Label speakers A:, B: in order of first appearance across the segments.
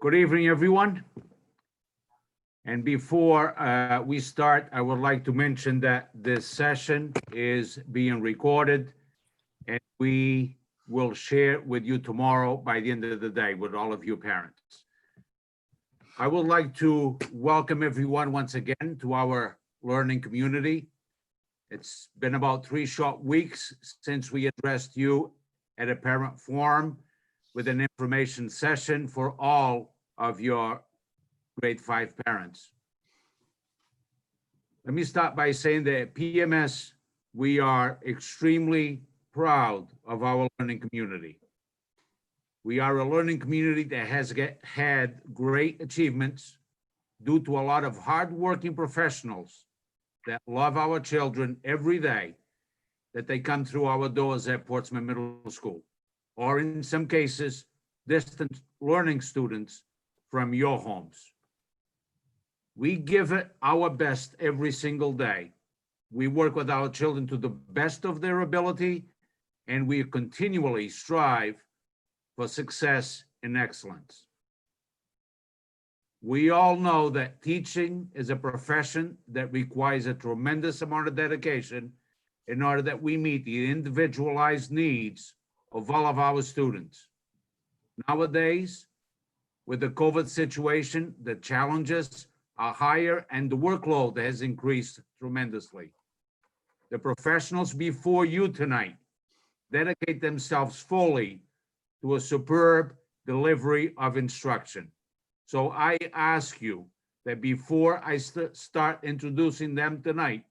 A: Good evening, everyone. And before we start, I would like to mention that this session is being recorded and we will share it with you tomorrow by the end of the day with all of you parents. I would like to welcome everyone once again to our learning community. It's been about 3 short weeks since we addressed you at a parent forum with an information session for all of your grade 5 parents. Let me start by saying that at PMS, we are extremely proud of our learning community. We are a learning community that has had great achievements due to a lot of hardworking professionals that love our children every day that they come through our doors at Portsmouth Middle School, or in some cases, distant learning students from your homes. We give it our best every single day. We work with our children to the best of their ability, and we continually strive for success and excellence. We all know that teaching is a profession that requires a tremendous amount of dedication in order that we meet the individualized needs of all of our students. Nowadays, with the COVID situation, the challenges are higher and the workload has increased tremendously. The professionals before you tonight dedicate themselves fully to a superb delivery of instruction. So I ask you that before I start introducing them tonight,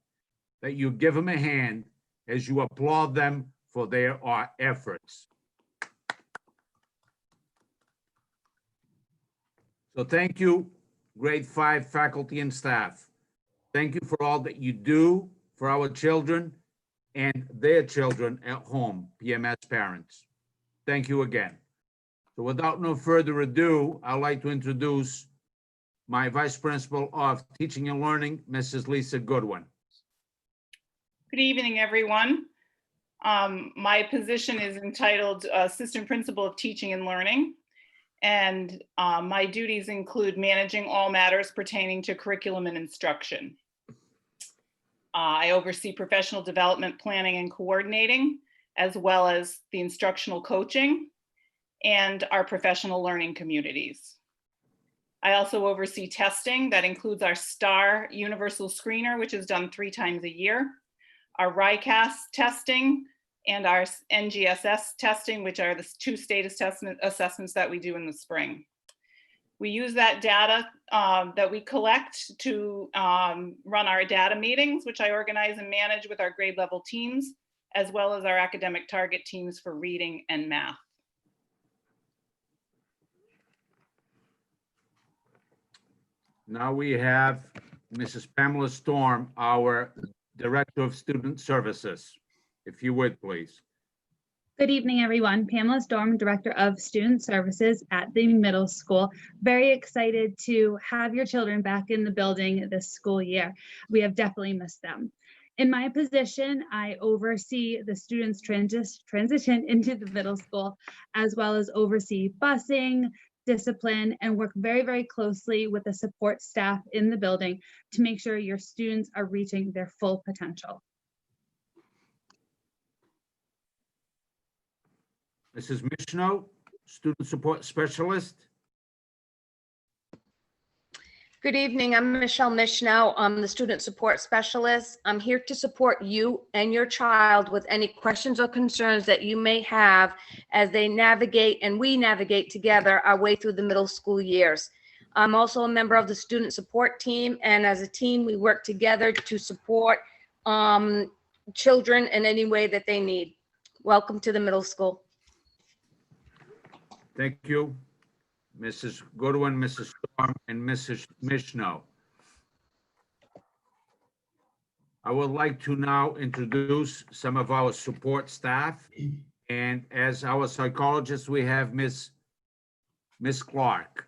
A: that you give them a hand as you applaud them for their efforts. So thank you, grade 5 faculty and staff. Thank you for all that you do for our children and their children at home, PMS parents. Thank you again. So without no further ado, I'd like to introduce my Vice Principal of Teaching and Learning, Mrs. Lisa Goodwin.
B: Good evening, everyone. My position is entitled Assistant Principal of Teaching and Learning, and my duties include managing all matters pertaining to curriculum and instruction. I oversee professional development planning and coordinating, as well as the instructional coaching and our professional learning communities. I also oversee testing that includes our STAR Universal Screener, which is done 3 times a year, our RICAS testing, and our NGSS testing, which are the 2 state assessments that we do in the spring. We use that data that we collect to run our data meetings, which I organize and manage with our grade level teams, as well as our academic target teams for reading and math.
A: Now we have Mrs. Pamela Storm, our Director of Student Services. If you would, please.
C: Good evening, everyone. Pamela Storm, Director of Student Services at the middle school. Very excited to have your children back in the building this school year. We have definitely missed them. In my position, I oversee the students' transition into the middle school, as well as oversee busing, discipline, and work very, very closely with the support staff in the building to make sure your students are reaching their full potential.
A: Mrs. Mishnow, Student Support Specialist.
D: Good evening, I'm Michelle Mishnow. I'm the Student Support Specialist. I'm here to support you and your child with any questions or concerns that you may have as they navigate and we navigate together our way through the middle school years. I'm also a member of the Student Support Team, and as a team, we work together to support children in any way that they need. Welcome to the middle school.
A: Thank you, Mrs. Goodwin, Mrs. Storm, and Mrs. Mishnow. I would like to now introduce some of our support staff. And as our psychologist, we have Miss Clark.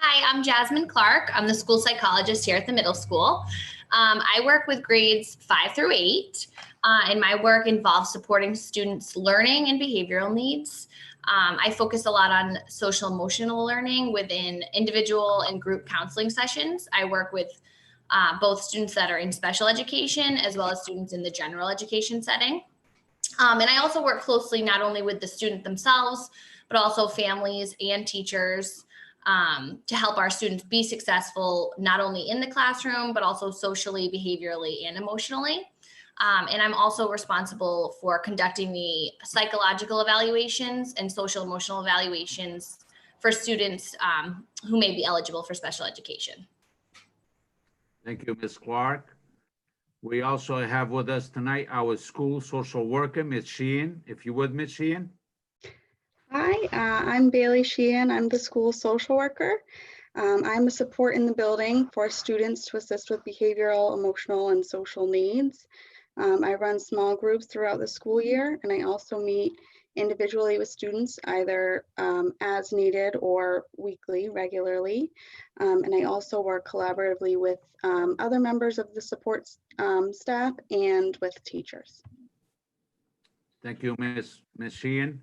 E: Hi, I'm Jasmine Clark. I'm the school psychologist here at the middle school. I work with grades 5 through 8, and my work involves supporting students' learning and behavioral needs. I focus a lot on social emotional learning within individual and group counseling sessions. I work with both students that are in special education as well as students in the general education setting. And I also work closely not only with the student themselves, but also families and teachers to help our students be successful, not only in the classroom, but also socially, behaviorally, and emotionally. And I'm also responsible for conducting the psychological evaluations and social emotional evaluations for students who may be eligible for special education.
A: Thank you, Ms. Clark. We also have with us tonight our school social worker, Ms. Sheehan. If you would, Ms. Sheehan.
F: Hi, I'm Bailey Sheehan. I'm the school social worker. I'm a support in the building for students to assist with behavioral, emotional, and social needs. I run small groups throughout the school year, and I also meet individually with students either as needed or weekly, regularly. And I also work collaboratively with other members of the support staff and with teachers.
A: Thank you, Ms. Sheehan.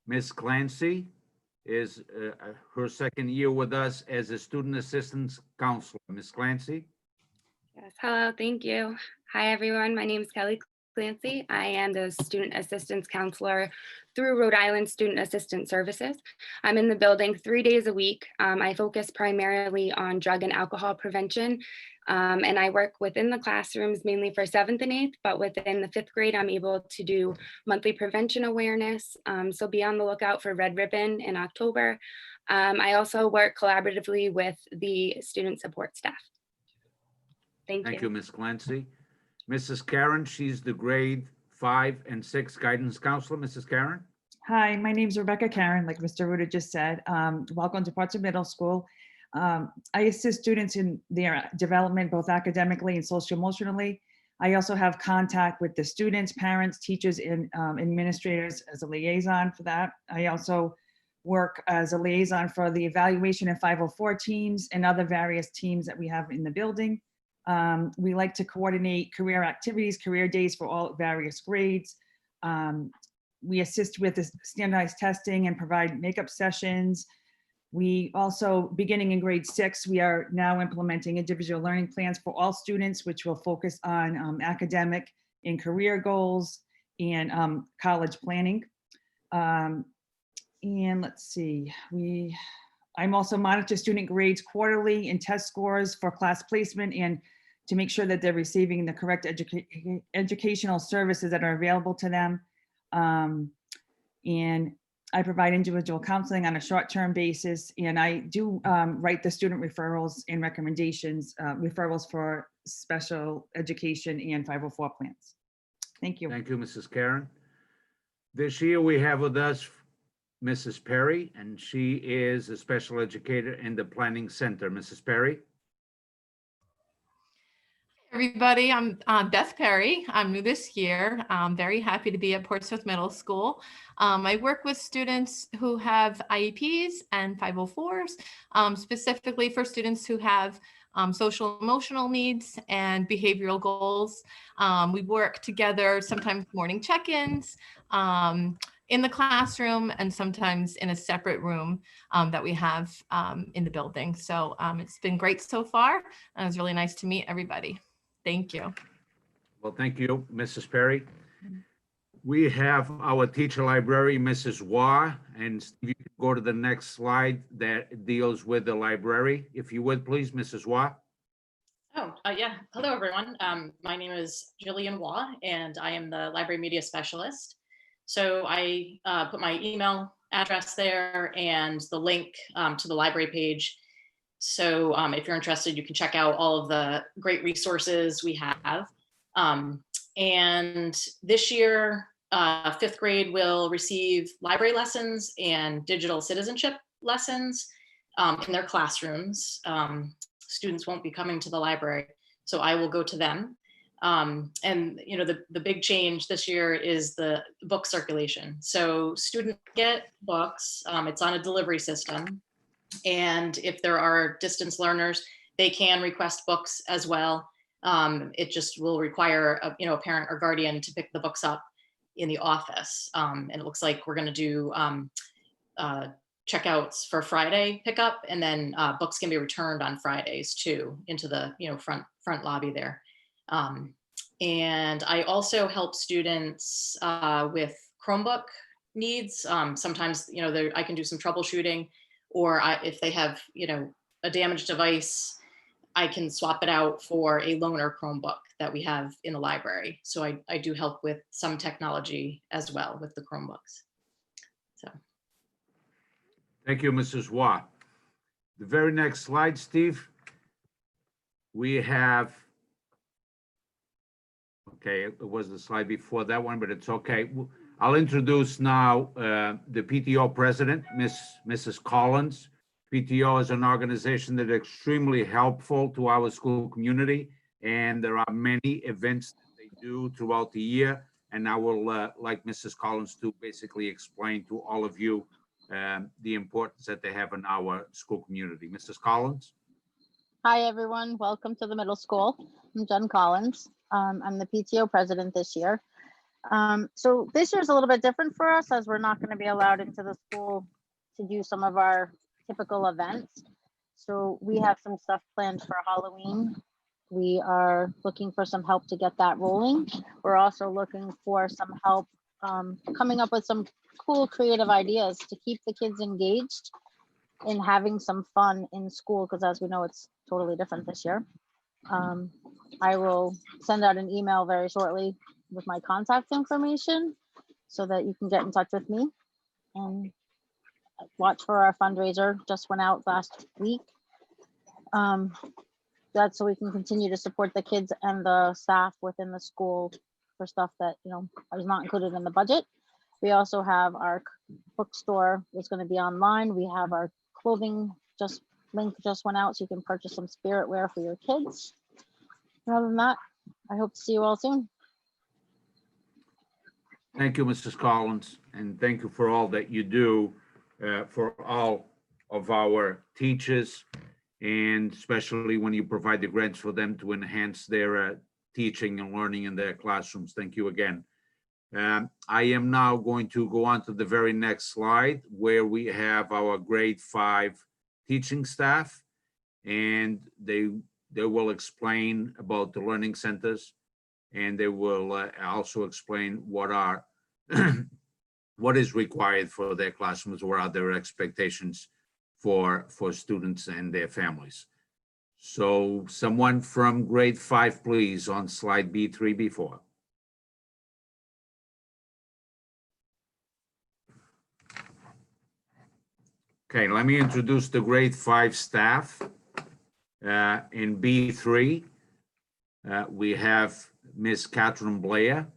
A: Ms. Clancy is her second year with us as a student assistance counselor. Ms. Clancy.
G: Yes, hello, thank you. Hi, everyone. My name is Kelly Clancy. I am the student assistance counselor through Rhode Island Student Assistance Services. I'm in the building 3 days a week. I focus primarily on drug and alcohol prevention, and I work within the classrooms mainly for 7th and 8th, but within the 5th grade, I'm able to do monthly prevention awareness. So be on the lookout for Red Ribbon in October. I also work collaboratively with the student support staff. Thank
A: Thank
G: you.
A: you, Ms. Clancy. Mrs. Karen, she's the grade 5 and 6 guidance counselor. Mrs. Karen.
H: Hi, my name's Rebecca Karen, like Mr. Ruda just said. Welcome to Portsmouth Middle School. I assist students in their development, both academically and socio-emotionally. I also have contact with the students, parents, teachers, and administrators as a liaison for that. I also work as a liaison for the evaluation and 504 teams and other various teams that we have in the building. We like to coordinate career activities, career days for all various grades. We assist with the standardized testing and provide makeup sessions. We also, beginning in grade 6, we are now implementing individual learning plans for all students, which will focus on academic and career goals and college planning. And let's see, I'm also monitor student grades quarterly and test scores for class placement and to make sure that they're receiving the correct educational services that are available to them. And I provide individual counseling on a short-term basis, and I do write the student referrals and recommendations, referrals for special education and 504 plans. Thank you.
A: Thank you, Mrs. Karen. This year we have with us Mrs. Perry, and she is a special educator in the Planning Center. Mrs. Perry.
I: Everybody, I'm Beth Perry. I'm new this year. I'm very happy to be at Portsmouth Middle School. I work with students who have IEPs and 504s, specifically for students who have social emotional needs and behavioral goals. We work together, sometimes morning check-ins, in the classroom and sometimes in a separate room that we have in the building. So it's been great so far, and it was really nice to meet everybody. Thank you.
A: Well, thank you, Mrs. Perry. We have our teacher library, Mrs. Waugh, and you can go to the next slide that deals with the library. If you would, please, Mrs. Waugh.
J: Oh, yeah. Hello, everyone. My name is Jillian Waugh, and I am the library media specialist. So I put my email address there and the link to the library page. So if you're interested, you can check out all of the great resources we have. And this year, 5th grade will receive library lessons and digital citizenship lessons in their classrooms. Students won't be coming to the library, so I will go to them. And you know, the big change this year is the book circulation. So students get books, it's on a delivery system. And if there are distance learners, they can request books as well. It just will require a parent or guardian to pick the books up in the office. And it looks like we're going to do checkouts for Friday pickup, and then books can be returned on Fridays too into the front lobby there. And I also help students with Chromebook needs. Sometimes I can do some troubleshooting, or if they have a damaged device, I can swap it out for a loaner Chromebook that we have in the library. So I do help with some technology as well with the Chromebooks. So.
A: Thank you, Mrs. Watt. The very next slide, Steve. We have, okay, it was the slide before that one, but it's okay. I'll introduce now the PTO president, Mrs. Collins. PTO is an organization that is extremely helpful to our school community, and there are many events that they do throughout the year. And I will, like Mrs. Collins, to basically explain to all of you the importance that they have in our school community. Mrs. Collins?
K: Hi, everyone. Welcome to the middle school. I'm Jen Collins. I'm the PTO president this year. So this year is a little bit different for us, as we're not going to be allowed into the school to do some of our typical events. So we have some stuff planned for Halloween. We are looking for some help to get that rolling. We're also looking for some help coming up with some cool creative ideas to keep the kids engaged in having some fun in school, because as we know, it's totally different this year. I will send out an email very shortly with my contact information so that you can get in touch with me, and watch for our fundraiser, just went out last week. That's so we can continue to support the kids and the staff within the school for stuff that is not included in the budget. We also have our bookstore is going to be online. We have our clothing link just went out, so you can purchase some spirit wear for your kids. Other than that, I hope to see you all soon.
A: Thank you, Mrs. Collins, and thank you for all that you do for all of our teachers, and especially when you provide the grants for them to enhance their teaching and learning in their classrooms. Thank you again. I am now going to go on to the very next slide, where we have our grade 5 teaching staff, and they will explain about the learning centers, and they will also explain what is required for their classrooms, what are their expectations for students and their families. So someone from grade 5, please, on slide B3, B4. Okay, let me introduce the grade 5 staff. In B3, we have Miss Catherine Blair,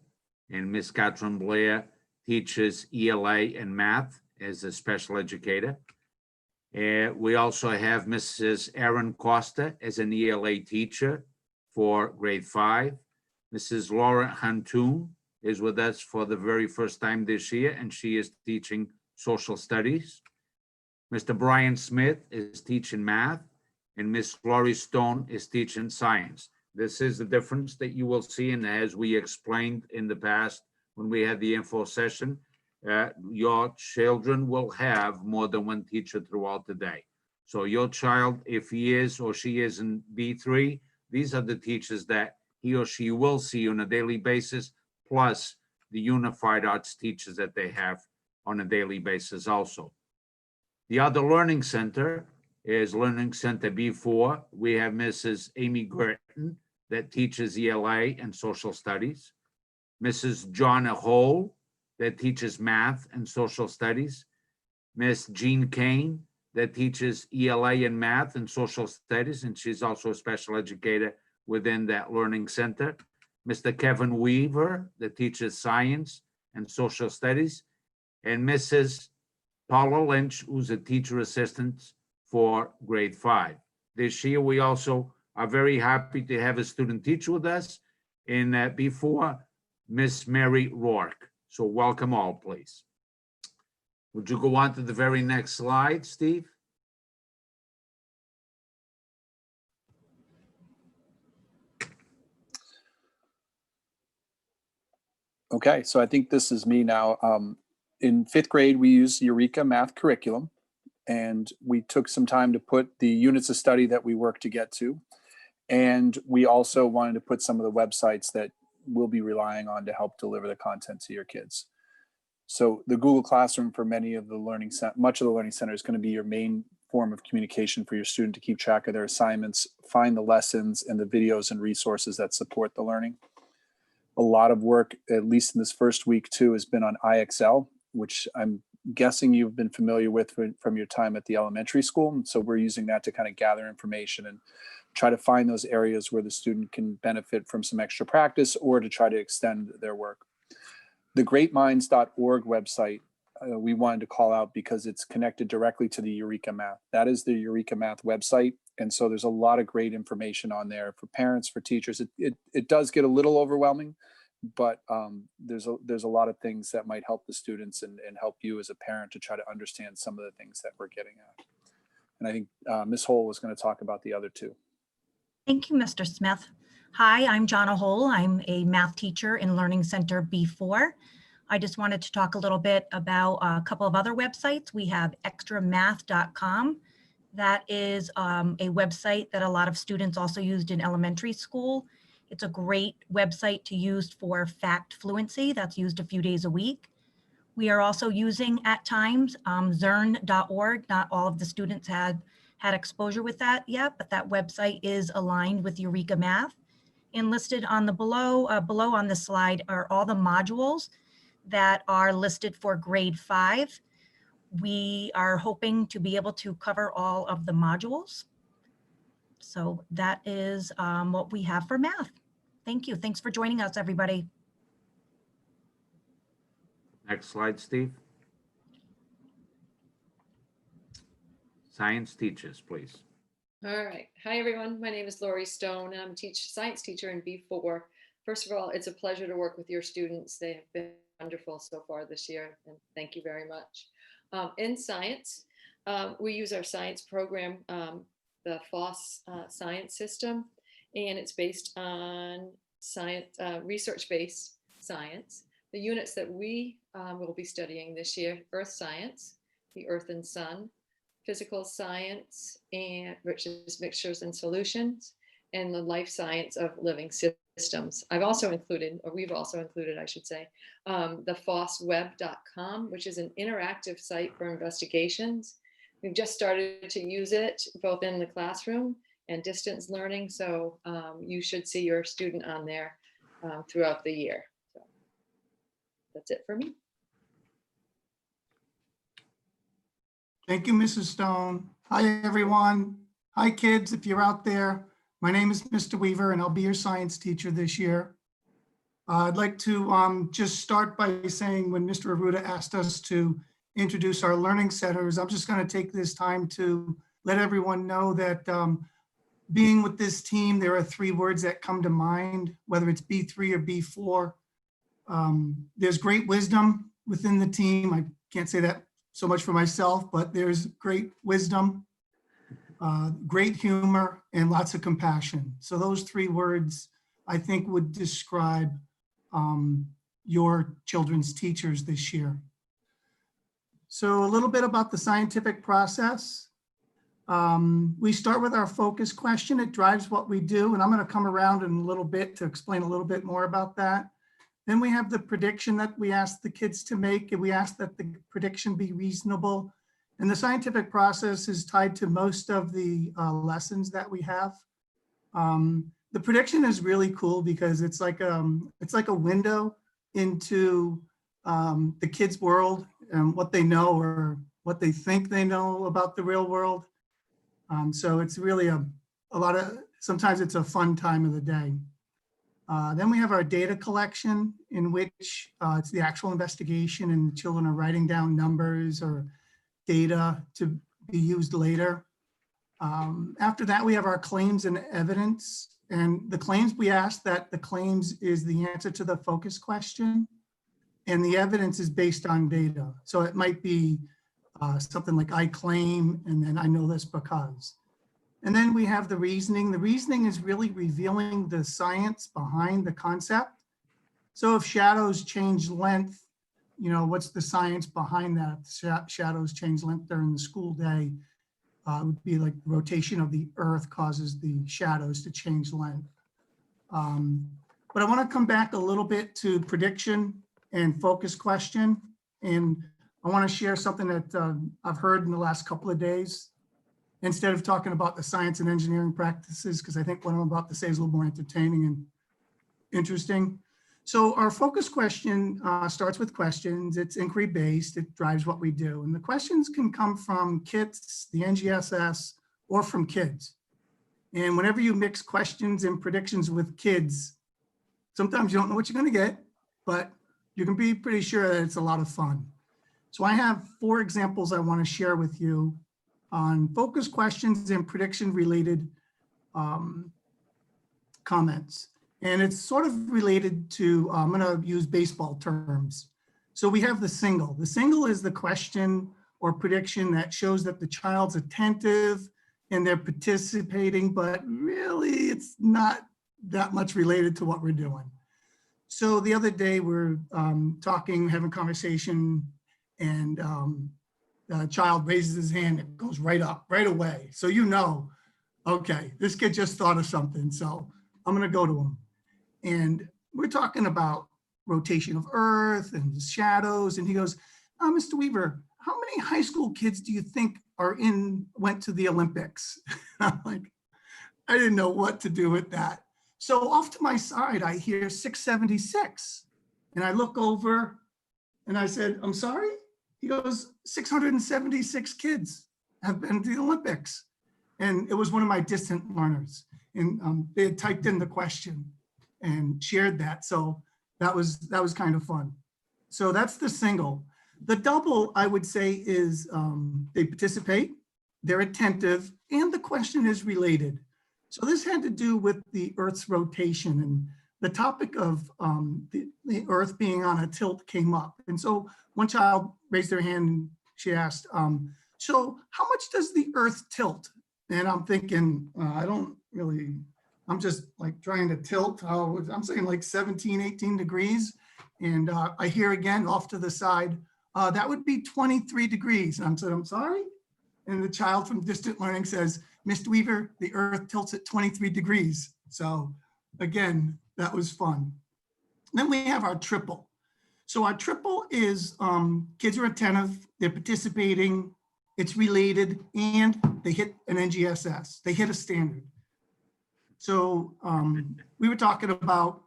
A: and Miss Catherine Blair teaches ELA and math as a special educator. We also have Mrs. Erin Costa as an ELA teacher for grade 5. Mrs. Laura Hantoon is with us for the very first time this year, and she is teaching social studies. Mr. Brian Smith is teaching math, and Miss Laurie Stone is teaching science. This is the difference that you will see, and as we explained in the past when we had the info session, your children will have more than one teacher throughout the day. So your child, if he is or she is in B3, these are the teachers that he or she will see on a daily basis, plus the unified arts teachers that they have on a daily basis also. The other learning center is Learning Center B4. We have Mrs. Amy Gurton that teaches ELA and social studies. Mrs. Jonna Hole that teaches math and social studies. Miss Jean Kane that teaches ELA and math and social studies, and she's also a special educator within that learning center. Mr. Kevin Weaver that teaches science and social studies, and Mrs. Paula Lynch, who's a teacher assistant for grade 5. This year, we also are very happy to have a student teacher with us in B4, Miss Mary Rourke. So welcome all, please. Would you go on to the very next slide, Steve?
L: Okay, so I think this is me now. in 5th grade, we use Eureka Math Curriculum, and we took some time to put the units of study that we work to get to. And we also wanted to put some of the websites that we'll be relying on to help deliver the content to your kids. So the Google Classroom for much of the Learning Center is going to be your main form of communication for your student to keep track of their assignments, find the lessons and the videos and resources that support the learning. A lot of work, at least in this first week too, has been on IXL, which I'm guessing you've been familiar with from your time at the elementary school. And so we're using that to kind of gather information and try to find those areas where the student can benefit from some extra practice or to try to extend their work. The greatminds.org website, we wanted to call out because it's connected directly to the Eureka Math. That is the Eureka Math website. And so there's a lot of great information on there for parents, for teachers. It does get a little overwhelming, but there's a lot of things that might help the students and help you as a parent to try to understand some of the things that we're getting at. And I think Ms. Hole was going to talk about the other two.
M: Thank you, Mr. Smith. Hi, I'm Jonna Hole. I'm a math teacher in Learning Center B4. I just wanted to talk a little bit about a couple of other websites. We have extramath.com. That is a website that a lot of students also used in elementary school. It's a great website to use for fact fluency. That's used a few days a week. We are also using at times Zern.org. Not all of the students had exposure with that yet, but that website is aligned with Eureka Math. And listed on the below on the slide are all the modules that are listed for grade 5. We are hoping to be able to cover all of the modules. So that is what we have for math. Thank you. Thanks for joining us, everybody.
A: Next slide, Steve. Science teachers, please.
N: All right. Hi, everyone. My name is Lori Stone. I'm a science teacher in B4. First of all, it's a pleasure to work with your students. They have been wonderful so far this year, and thank you very much. In science, we use our science program, the FOSS science system, and it's based on science, research-based science. The units that we will be studying this year: earth science, the earth and sun, physical science, and which is mixtures and solutions, and the life science of living systems. I've also included, or we've also included, I should say, the fossweb.com, which is an interactive site for investigations. We've just started to use it both in the classroom and distance learning. So you should see your student on there throughout the year. So that's it for me.
O: Thank you, Mrs. Stone. Hi, everyone. Hi, kids, if you're out there. My name is Mr. Weaver, and I'll be your science teacher this year. I'd like to just start by saying when Mr. Arruda asked us to introduce our learning centers, I'm just going to take this time to let everyone know that being with this team, there are 3 words that come to mind, whether it's B3 or B4. There's great wisdom within the team. I can't say that so much for myself, but there's great wisdom, great humor, and lots of compassion. So those 3 words, I think, would describe your children's teachers this year. So a little bit about the scientific process. We start with our focus question. It drives what we do, and I'm going to come around in a little bit to explain a little bit more about that. Then we have the prediction that we ask the kids to make, and we ask that the prediction be reasonable. And the scientific process is tied to most of the lessons that we have. The prediction is really cool because it's like a window into the kids' world and what they know or what they think they know about the real world. So it's really a lot of, sometimes it's a fun time of the day. Then we have our data collection, in which it's the actual investigation and the children are writing down numbers or data to be used later. After that, we have our claims and evidence. And the claims, we ask that the claims is the answer to the focus question, and the evidence is based on data. So it might be something like I claim, and then I know this because. And then we have the reasoning. The reasoning is really revealing the science behind the concept. So if shadows change length, what's the science behind that? Shadows change length during the school day. It would be like the rotation of the earth causes the shadows to change length. But I want to come back a little bit to prediction and focus question. And I want to share something that I've heard in the last couple of days. Instead of talking about the science and engineering practices, because I think what I'm about to say is a little more entertaining and interesting. So our focus question starts with questions. It's inquiry based. It drives what we do. And the questions can come from KITS, the NGSS, or from kids. And whenever you mix questions and predictions with kids, sometimes you don't know what you're going to get, but you can be pretty sure that it's a lot of fun. So I have 4 examples I want to share with you on focus questions and prediction related comments. And it's sort of related to, I'm going to use baseball terms. So we have the single. The single is the question or prediction that shows that the child's attentive and they're participating, but really it's not that much related to what we're doing. So the other day we're talking, having conversation, and the child raises his hand, it goes right up, right away. So okay, this kid just thought of something, so I'm gonna go to him. And we're talking about rotation of Earth and the shadows, and he goes, Mr. Weaver, how many high school kids do you think went to the Olympics? I'm like, I didn't know what to do with that. So off to my side, I hear 676. And I look over and I said, I'm sorry? He goes, 676 kids have been to the Olympics. And it was one of my distant learners. And they had typed in the question and shared that. So that was kind of fun. So that's the single. The double, I would say, is they participate, they're attentive, and the question is related. So this had to do with the Earth's rotation, and the topic of the Earth being on a tilt came up. And so one child raised their hand and she asked, so how much does the Earth tilt? And I'm thinking, I'm just like trying to tilt. I'm saying like 17, 18 degrees. And I hear again off to the side, that would be 23 degrees. And I said, I'm sorry? And the child from distant learning says, Mr. Weaver, the Earth tilts at 23 degrees. So again, that was fun. Then we have our triple. So our triple is kids are attentive, they're participating, it's related, and they hit an NGSS, they hit a standard. So we were talking about,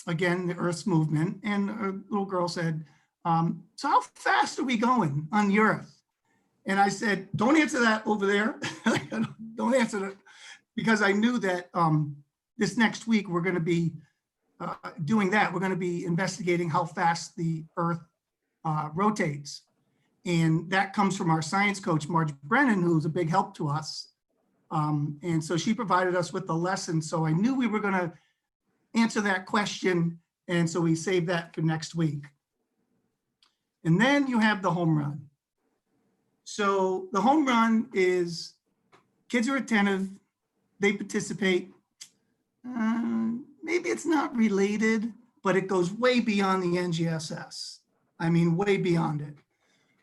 O: again, the Earth's movement, and a little girl said, so how fast are we going on the Earth? And I said, don't answer that over there. Don't answer that, because I knew that this next week we're going to be doing that. We're going to be investigating how fast the Earth rotates. And that comes from our science coach, Marge Brennan, who's a big help to us. And so she provided us with the lesson. So I knew we were going to answer that question. And so we saved that for next week. And then you have the home run. So the home run is kids are attentive, they participate. Maybe it's not related, but it goes way beyond the NGSS. I mean, way beyond it.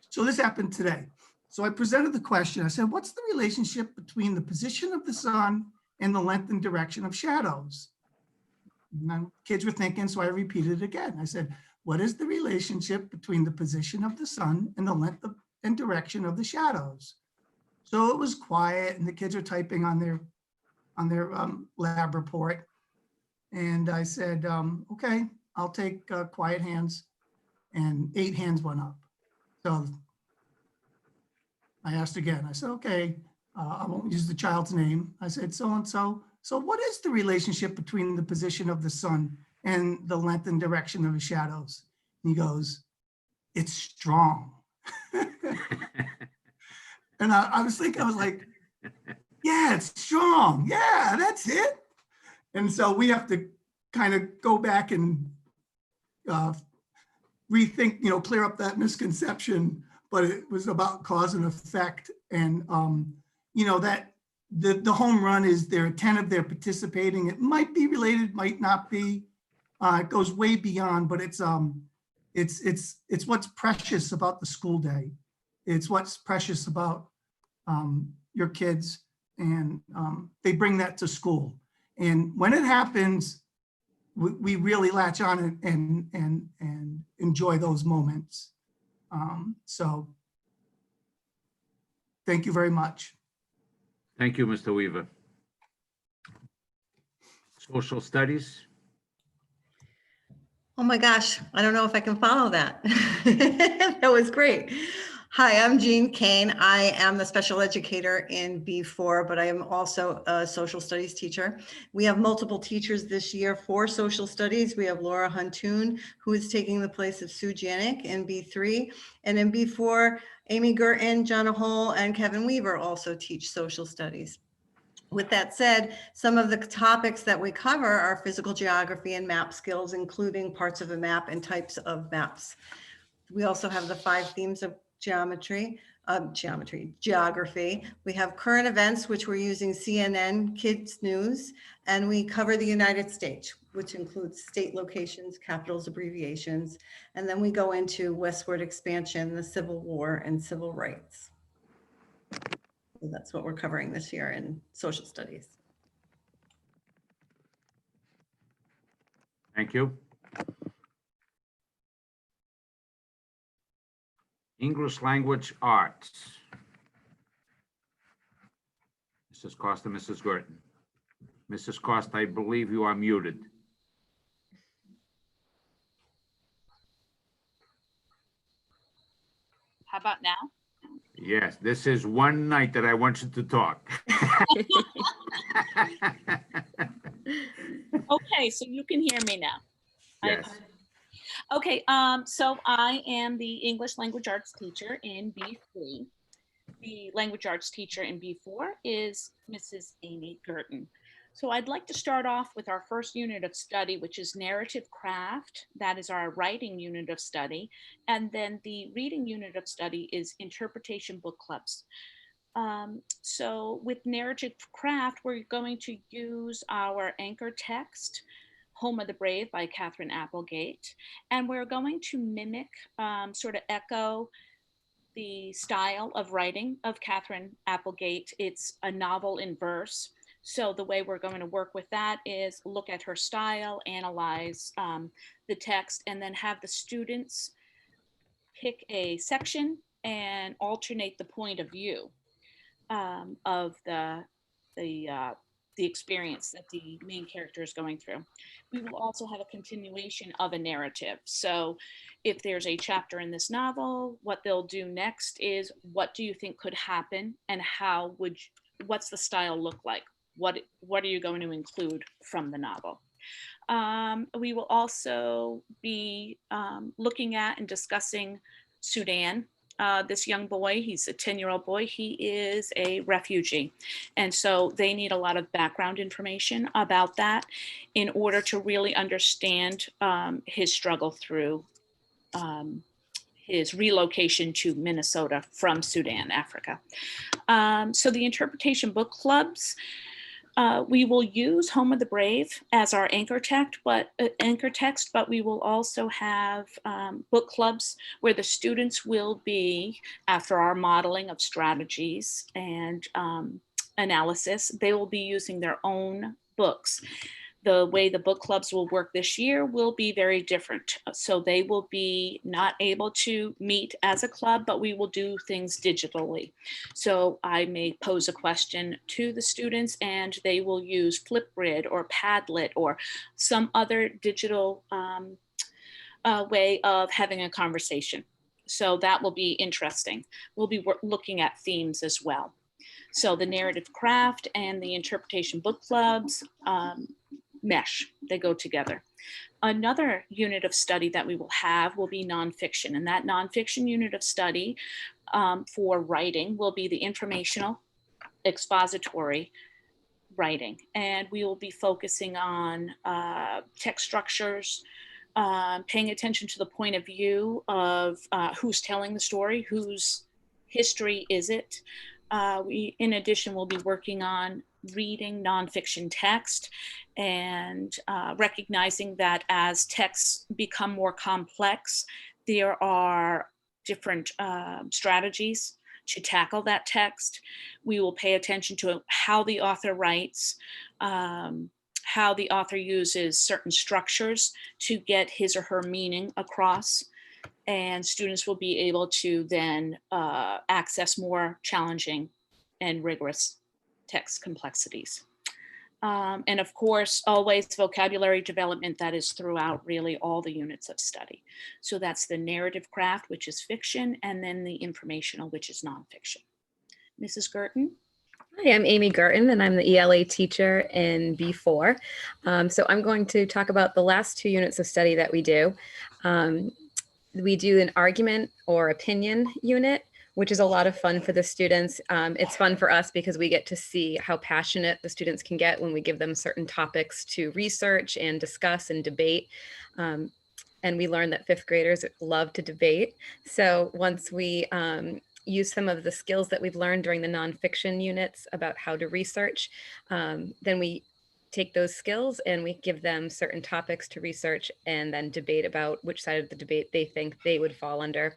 O: So this happened today. So I presented the question. I said, what's the relationship between the position of the sun and the length and direction of shadows? And kids were thinking, so I repeated it again. I said, what is the relationship between the position of the sun and the length and direction of the shadows? So it was quiet, and the kids are typing on their lab report. And I said, okay, I'll take quiet hands, and 8 hands went up. So I asked again, I said, okay, I won't use the child's name. I said, so-and-so. So what is the relationship between the position of the sun and the length and direction of the shadows? And he goes, it's strong. And I was like, yeah, it's strong. Yeah, that's it. And so we have to kind of go back and rethink, clear up that misconception, but it was about cause and effect. And, that the home run is they're attentive, they're participating. It might be related, might not be. It goes way beyond, but it's it's what's precious about the school day. It's what's precious about your kids, and they bring that to school. And when it happens, we really latch on and enjoy those moments. So thank you very much.
A: Thank you, Mr. Weaver. Social studies.
P: Oh my gosh, I don't know if I can follow that. That was great. Hi, I'm Jean Kane. I am the special educator in B4, but I am also a social studies teacher. We have multiple teachers this year for social studies. We have Laura Huntoon, who is taking the place of Sue Janik in B3. And in B4, Amy Gerton, Jonna Hole, and Kevin Weaver also teach social studies. With that said, some of the topics that we cover are physical geography and map skills, including parts of a map and types of maps. We also have the 5 themes of geography. We have current events, which we're using CNN Kids News, and we cover the United States, which includes state locations, capitals, abbreviations, and then we go into westward expansion, the Civil War, and civil rights. So that's what we're covering this year in social studies.
A: Thank you. English language arts. Mrs. Costa, Mrs. Gerton. Mrs. Costa, I believe you are muted.
Q: How about now?
A: Yes, this is one night that I want you to talk.
Q: Okay, so you can hear me now.
A: Yes.
Q: Okay, so I am the English language arts teacher in B3. The language arts teacher in B4 is Mrs. Amy Gerton. So I'd like to start off with our first unit of study, which is narrative craft. That is our writing unit of study. And then the reading unit of study is interpretation book clubs. So with narrative craft, we're going to use our anchor text, Home of the Brave by Catherine Applegate. And we're going to mimic, sort of echo the style of writing of Catherine Applegate. It's a novel in verse. So the way we're going to work with that is look at her style, analyze the text, and then have the students pick a section and alternate the point of view of the experience that the main character is going through. We will also have a continuation of a narrative. So if there's a chapter in this novel, what they'll do next is, what do you think could happen, and how would what's the style look like? What are you going to include from the novel? We will also be looking at and discussing Sudan. This young boy, he's a 10-year-old boy, he is a refugee. And so they need a lot of background information about that in order to really understand his struggle through his relocation to Minnesota from Sudan, Africa. So the interpretation book clubs, we will use Home of the Brave as our anchor text, but we will also have book clubs where the students will be, after our modeling of strategies and analysis, they will be using their own books. The way the book clubs will work this year will be very different. So they will be not able to meet as a club, but we will do things digitally. So I may pose a question to the students and they will use Flipgrid or Padlet or some other digital way of having a conversation. So that will be interesting. We'll be looking at themes as well. So the narrative craft and the interpretation book clubs mesh, they go together. Another unit of study that we will have will be nonfiction, and that nonfiction unit of study for writing will be the informational expository writing, and we will be focusing on text structures, paying attention to the point of view of who's telling the story, whose history is it, We, in addition, will be working on reading nonfiction text and recognizing that as texts become more complex, there are different strategies to tackle that text. We will pay attention to how the author writes, how the author uses certain structures to get his or her meaning across. And students will be able to then access more challenging and rigorous text complexities. And of course, always vocabulary development that is throughout really all the units of study. So that's the narrative craft, which is fiction, and then the informational, which is nonfiction. Mrs. Girton?
R: Hi, I'm Amy Girton, and I'm the ELA teacher in B4. So I'm going to talk about the last 2 units of study that we do. We do an argument or opinion unit, which is a lot of fun for the students. It's fun for us because we get to see how passionate the students can get when we give them certain topics to research and discuss and debate. And we learn that 5th graders love to debate. So once we use some of the skills that we've learned during the nonfiction units about how to research, then we take those skills and we give them certain topics to research and then debate about which side of the debate they think they would fall under.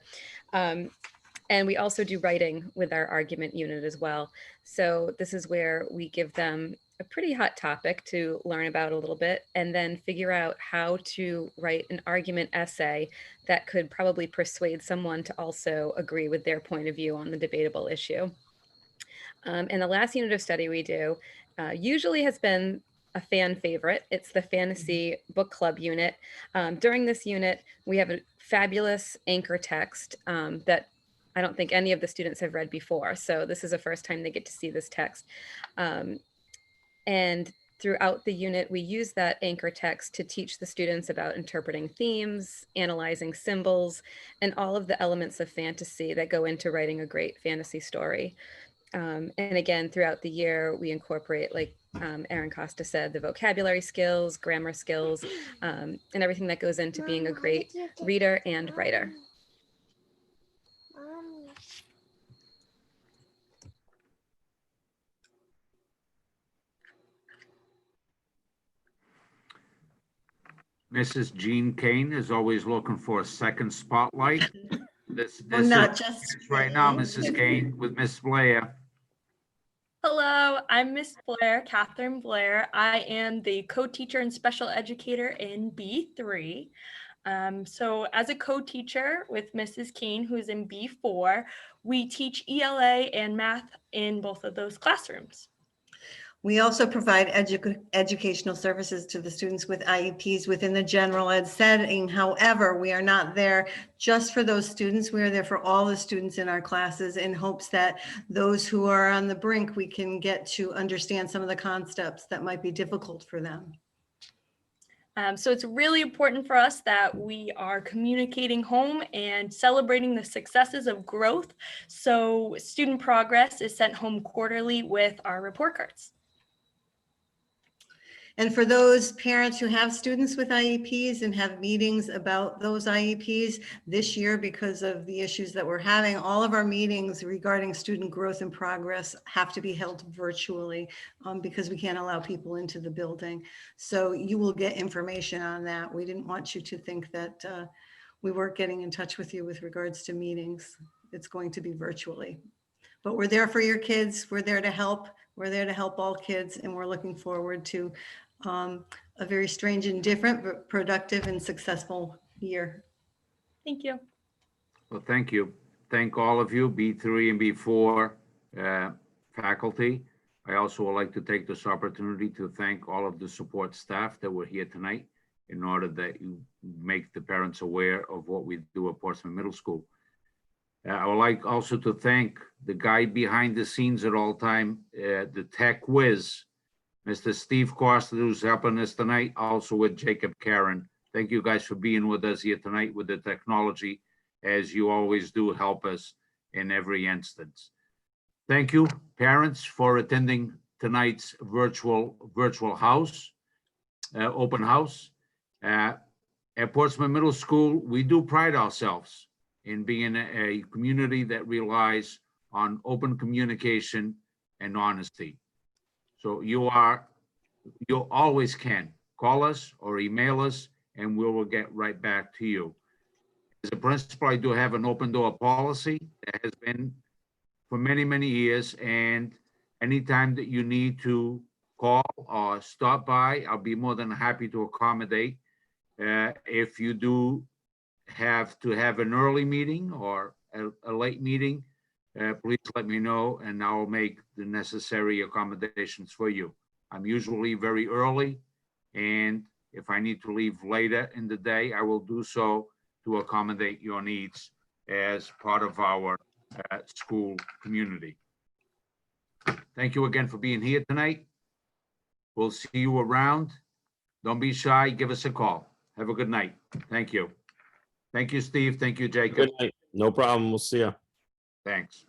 R: And we also do writing with our argument unit as well. So this is where we give them a pretty hot topic to learn about a little bit and then figure out how to write an argument essay that could probably persuade someone to also agree with their point of view on the debatable issue. And the last unit of study we do usually has been a fan favorite. It's the fantasy book club unit. During this unit, we have a fabulous anchor text that I don't think any of the students have read before. So this is the first time they get to see this text. And throughout the unit, we use that anchor text to teach the students about interpreting themes, analyzing symbols, and all of the elements of fantasy that go into writing a great fantasy story. And again, throughout the year, we incorporate, like Erin Costa said, the vocabulary skills, grammar skills, and everything that goes into being a great reader and writer.
A: Mrs. Jean Kane is always looking for a second spotlight. This
P: not
A: is
P: just
A: right now, Mrs. Kane, with Miss Blair.
S: Hello, I'm Miss Blair, Catherine Blair. I am the co-teacher and special educator in B3. So as a co-teacher with Mrs. Kane, who's in B4, we teach ELA and math in both of those classrooms.
P: We also provide educational services to the students with IEPs within the general ed setting. However, we are not there just for those students. We are there for all the students in our classes in hopes that those who are on the brink, we can get to understand some of the concepts that might be difficult for them.
S: So it's really important for us that we are communicating home and celebrating the successes of growth. So student progress is sent home quarterly with our report cards.
P: And for those parents who have students with IEPs and have meetings about those IEPs this year, because of the issues that we're having, all of our meetings regarding student growth and progress have to be held virtually because we can't allow people into the building. So you will get information on that. We didn't want you to think that we weren't getting in touch with you with regards to meetings. It's going to be virtually. But we're there for your kids. We're there to help. We're there to help all kids, and we're looking forward to a very strange and different, but productive and successful year.
S: Thank you.
A: Well, thank you. Thank all of you, B3 and B4 faculty. I also would like to take this opportunity to thank all of the support staff that were here tonight in order that you make the parents aware of what we do at Portsmouth Middle School. I would like also to thank the guy behind the scenes at all time, the tech whiz, Mr. Steve Costa, who's helping us tonight, also with Jacob Karen. Thank you guys for being with us here tonight with the technology, as you always do help us in every instance. Thank you, parents, for attending tonight's virtual house, open house. At Portsmouth Middle School, we do pride ourselves in being a community that relies on open communication and honesty. So you always can call us or email us and we will get right back to you. As a principal, I do have an open door policy that has been for many, many years. And anytime that you need to call or stop by, I'll be more than happy to accommodate. If you do have to have an early meeting or a late meeting, please let me know and I'll make the necessary accommodations for you. I'm usually very early, and if I need to leave later in the day, I will do so to accommodate your needs as part of our school community. Thank you again for being here tonight. We'll see you around. Don't be shy, give us a call. Have a good night. Thank you. Thank you, Steve. Thank you, Jacob.
T: Good night. No problem. We'll see you.
A: Thanks.